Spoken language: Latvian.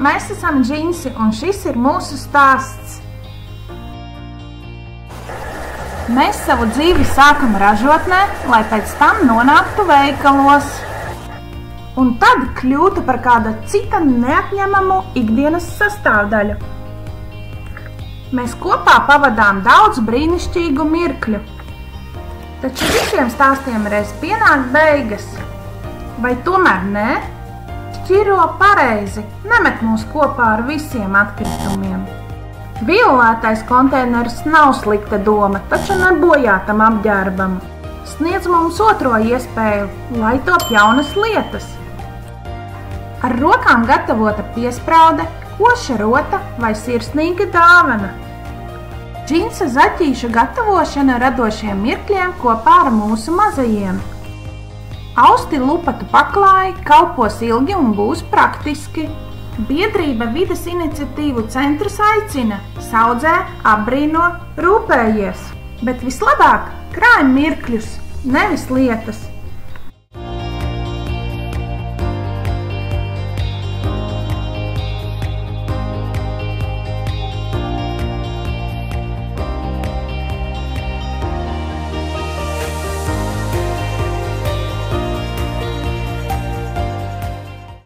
Mēs esam Džinsi, un šis ir mūsu stāsts. Mēs savu dzīvi sākam ražotnē, lai pēc tam nonāktu veikalos. Un tad kļūtu par kāda cita neatņemamu ikdienas sastāvdaļu. Mēs kopā pavadām daudz brīnišķīgu mirkļu. Taču visiem stāstiem reiz pienāk beigas. Vai tomēr nē? Šķiro pareizi, nemet mūs kopā ar visiem atkritumiem. Violettais konteiners nav slikta doma, taču nebojā tam apģērbam. Sniedz mums otro iespēju, lai top jaunas lietas. Ar rokām gatavota piespraude, koša rota vai sirsnīga dāvana. Džinsa zaķīšu gatavošana radošiem mirkļiem kopā ar mūsu mazajiem. Austi lupatu paklāji, kalpos ilgi un būs praktiski. Biedrība Vides iniciatīvu centrs aicina, saudzē, apbrīno, rūpējies. Bet vislabāk krāj mirkļus, nevis lietas.